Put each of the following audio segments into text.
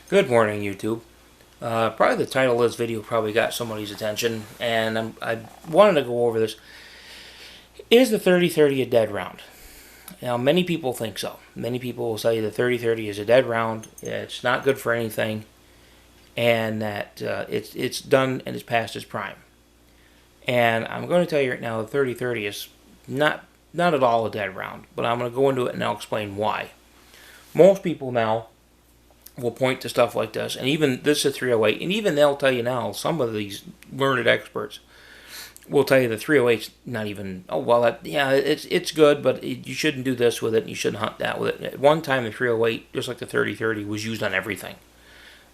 Good morning, YouTube. Probably the title of this video probably got somebody's attention, and I wanted to go over this. Is the 30-30 a dead round? Now, many people think so. Many people will say the 30-30 is a dead round. It's not good for anything, and that it's done and it's past its prime. And I'm going to tell you right now, the 30-30 is not at all a dead round, but I'm going to go into it and I'll explain why. Most people now will point to stuff like this, and even this is 308, and even they'll tell you now, some of these learned experts will tell you the 308's not even, oh, well, yeah, it's good, but you shouldn't do this with it, and you shouldn't hunt that with it. At one time, the 308, just like the 30-30, was used on everything.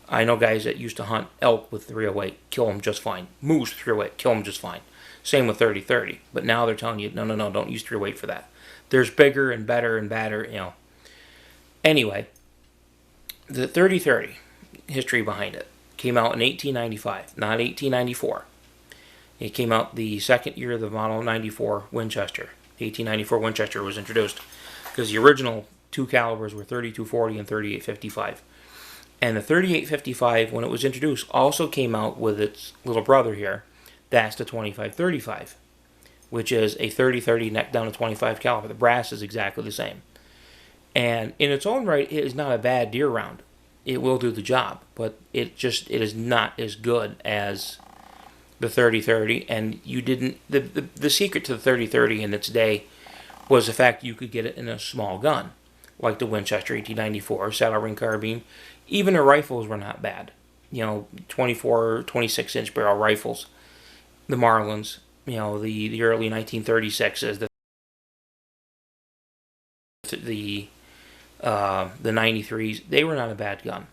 I know guys that used to hunt elk with 308, kill them just fine. Moose, 308, kill them just fine. Same with 30-30, but now they're telling you, no, don't use 308 for that. There's bigger and better and badder. Anyway, the 30-30 history behind it came out in 1895, not 1894. It came out the second year of the Model 94 Winchester. The 1894 Winchester was introduced because the original two calibers were 3240 and 3855. And the 3855, when it was introduced, also came out with its little brother here. That's the 2535, which is a 30-30 neck down to 25 caliber. The brass is exactly the same. And in its own right, it is not a bad deer round. It will do the job, but it is not as good as the 30-30. And you didn't. The secret to the 30-30 in its day was the fact you could get it in a small gun, like the Winchester 1894 saddle ring carbine. Even the rifles were not bad. 24, 26-inch barrel rifles. The Marlins. The early 1936s. The 93s, they were not a bad gun.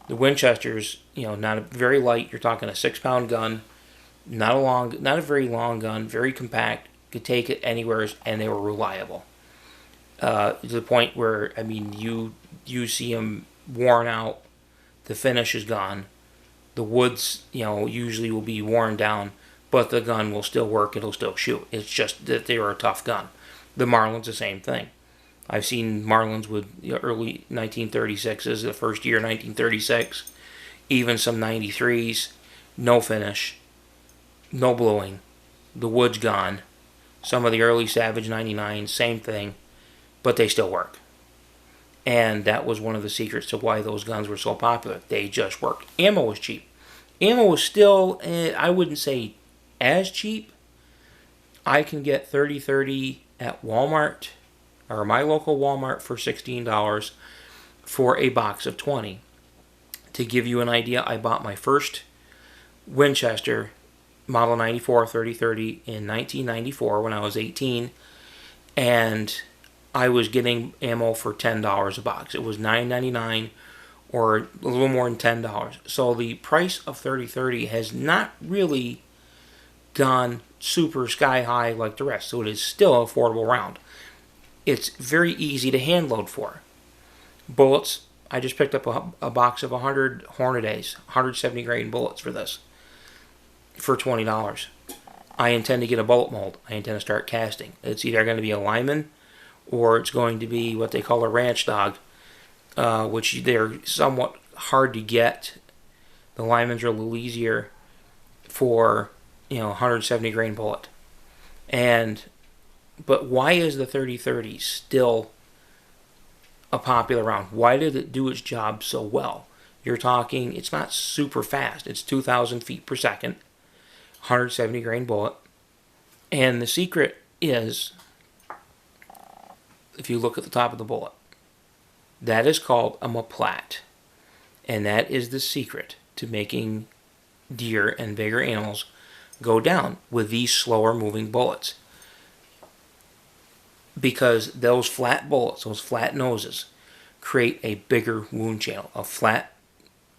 The Winchesters, not a very light. You're talking a 6-pound gun, not a very long gun, very compact. Could take it anywhere, and they were reliable. To the point where you see them worn out, the finish is gone. The woods, usually will be worn down, but the gun will still work. It'll still shoot. It's just that they were a tough gun. The Marlins, the same thing. I've seen Marlins with early 1936s, the first year 1936, even some 93s, no finish, no bluing, the wood's gone. Some of the early Savage 99s, same thing, but they still work. And that was one of the secrets to why those guns were so popular. They just worked. Ammo was cheap. Ammo was still, I wouldn't say as cheap. I can get 30-30 at Walmart, or my local Walmart, for $16 for a box of 20. To give you an idea, I bought my first Winchester Model 94 30-30 in 1994 when I was 18, and I was getting ammo for $10 a box. It was $9.99 or a little more than $10. So the price of 30-30 has not really gone super sky high like the rest, so it is still an affordable round. It's very easy to hand load for. Bullets, I just picked up a box of 100 Hornadays, 170 grain bullets for this, for $20. I intend to get a bullet mold. I intend to start casting. It's either going to be a lineman, or it's going to be what they call a ranch dog, which they're somewhat hard to get. The linemans are a little easier for 170 grain bullet. But why is the 30-30 still a popular round? Why did it do its job so well? You're talking, it's not super fast. It's 2,000 feet per second, 170 grain bullet. And the secret is, if you look at the top of the bullet, that is called a maplat. And that is the secret to making deer and bigger animals go down with these slower moving bullets. Because those flat bullets, those flat noses, create a bigger wound channel. A flat,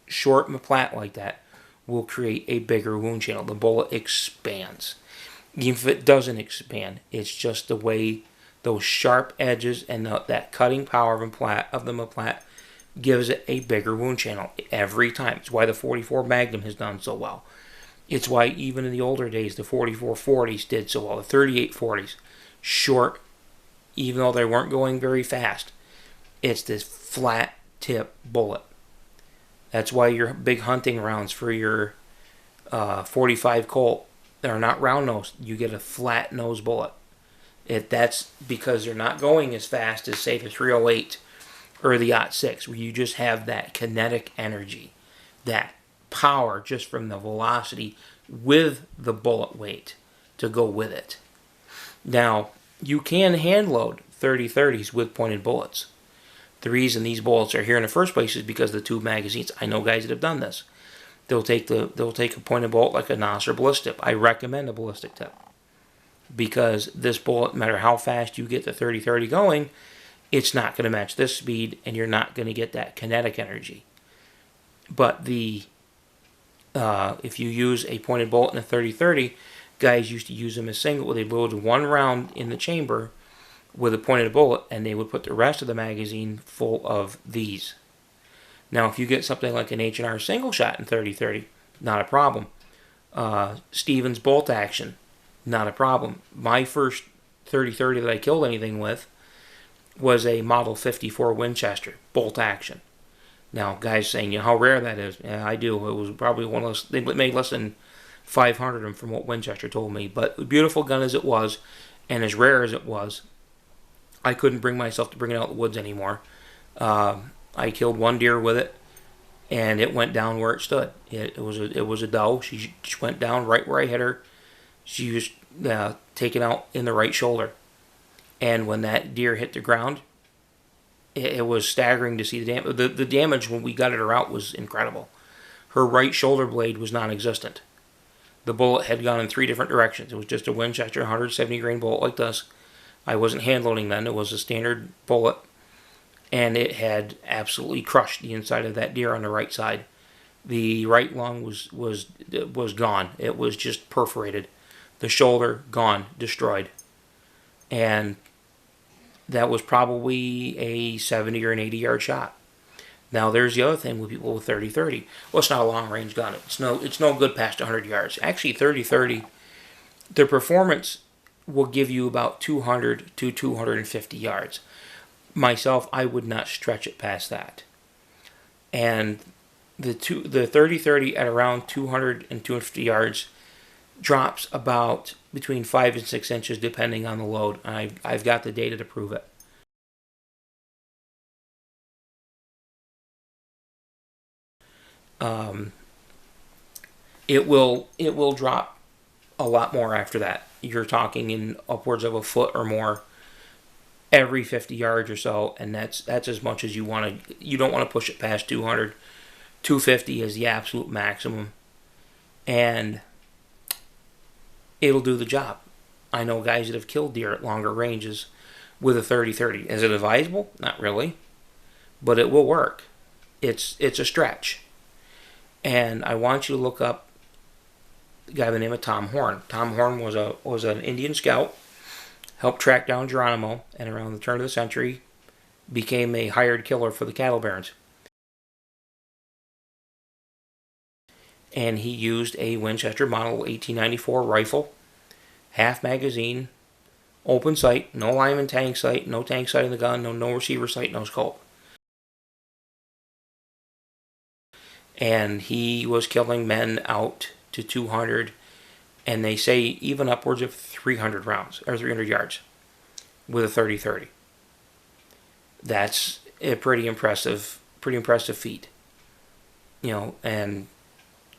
short maplat like that will create a bigger wound channel. The bullet expands. Even if it doesn't expand, it's just the way those sharp edges and that cutting power of the maplat gives it a bigger wound channel every time. It's why the 44 Magnum has done so well. It's why even in the older days the 44-40s did so well. The 38-40s, short, even though they weren't going very fast. It's this flat tip bullet. That's why your big hunting rounds for your 45 Colt, they're not round nosed. You get a flat nose bullet. That's because they're not going as fast as, say, the 308 or the .6, where you just have that kinetic energy, that power just from the velocity with the bullet weight to go with it. Now, you can hand load 30-30s with pointed bullets. The reason these bullets are here in the first place is because of the tube magazines. I know guys that have done this. They'll take a pointed bullet like a NOS or ballistic tip. I recommend a ballistic tip, because this bullet, no matter how fast you get the 30-30 going, it's not going to match this speed, and you're not going to get that kinetic energy. But if you use a pointed bullet in a 30-30, guys used to use them as single. They load one round in the chamber with a pointed bullet, and they would put the rest of the magazine full of these. Now, if you get something like an H&R single shot in 30-30, not a problem. Stevens bolt action, not a problem. My first 30-30 that I killed anything with was a Model 54 Winchester bolt action. Now, guys saying, how rare that is. Yeah, I do. It was probably one of those. They made less than 500 of them from what Winchester told me. But beautiful gun as it was, and as rare as it was, I couldn't bring myself to bring it out in the woods anymore. I killed one deer with it, and it went down where it stood. It was a doe. She went down right where I hit her. She was taken out in the right shoulder. And when that deer hit the ground, it was staggering to see the damage. The damage when we gutted her out was incredible. Her right shoulder blade was non-existent. The bullet had gone in 3 different directions. It was just a Winchester 170 grain bullet like this. I wasn't hand loading then. It was a standard bullet. And it had absolutely crushed the inside of that deer on the right side. The right lung was gone. It was just perforated. The shoulder, gone, destroyed. And that was probably a 70 or an 80 yard shot. Now there's the other thing with people with 30-30. Well, it's not a long range gun. It's no good past 100 yards. Actually, 30-30, the performance will give you about 200 to 250 yards. Myself, I would not stretch it past that. And the 30-30 at around 200 and 250 yards drops about between 5 and 6 inches depending on the load. I've got the data to prove it. It will drop a lot more after that. You're talking in upwards of a foot or more every 50 yards or so, and that's as much as you want to. You don't want to push it past 200. 250 is the absolute maximum, and it'll do the job. I know guys that have killed deer at longer ranges with a 30-30. Is it advisable? Not really, but it will work. It's a stretch, and I want you to look up a guy by the name of Tom Horn. Tom Horn was an Indian scout, helped track down Geronimo, and around the turn of the century became a hired killer for the cattle barons. And he used a Winchester Model 1894 rifle, half magazine, open sight, no Lyman tank sight, no tank sight in the gun, no receiver sight, no scope. And he was killing men out to 200, and they say even upwards of 300 rounds, or 300 yards, with a 30-30. That's a pretty impressive feat. And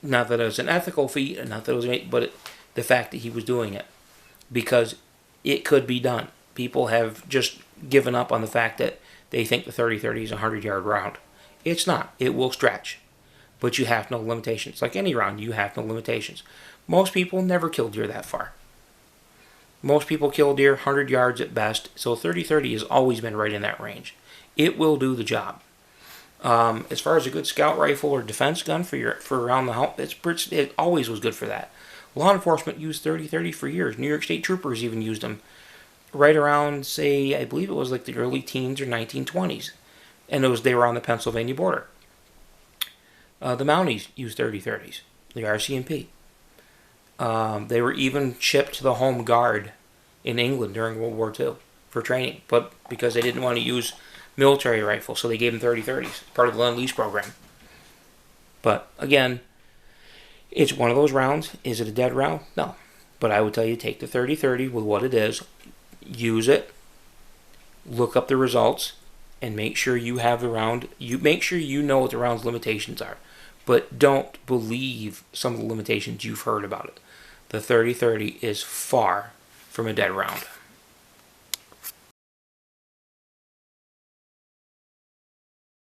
not that it was an ethical feat, and not that it was, but the fact that he was doing it, because it could be done. People have just given up on the fact that they think the 30-30 is a 100-yard round. It's not. It will stretch, but you have no limitations. Like any round, you have no limitations. Most people never kill deer that far. Most people kill deer 100 yards at best, so 30-30 has always been right in that range. It will do the job. As far as a good scout rifle or defense gun for around the house, it always was good for that. Law enforcement used 30-30 for years. New York State troopers even used them right around, say, I believe it was like the early teens or 1920s. And they were on the Pennsylvania border. The Mounties used 30-30s, the RCMP. They were even shipped to the Home Guard in England during World War II for training, but because they didn't want to use military rifles, so they gave them 30-30s, part of the Lend-Lease program. But again, it's one of those rounds. Is it a dead round? No. But I would tell you take the 30-30 with what it is, use it, look up the results, and make sure you have the round. You make sure you know what the round's limitations are. But don't believe some of the limitations you've heard about it. The 30-30 is far from a dead round.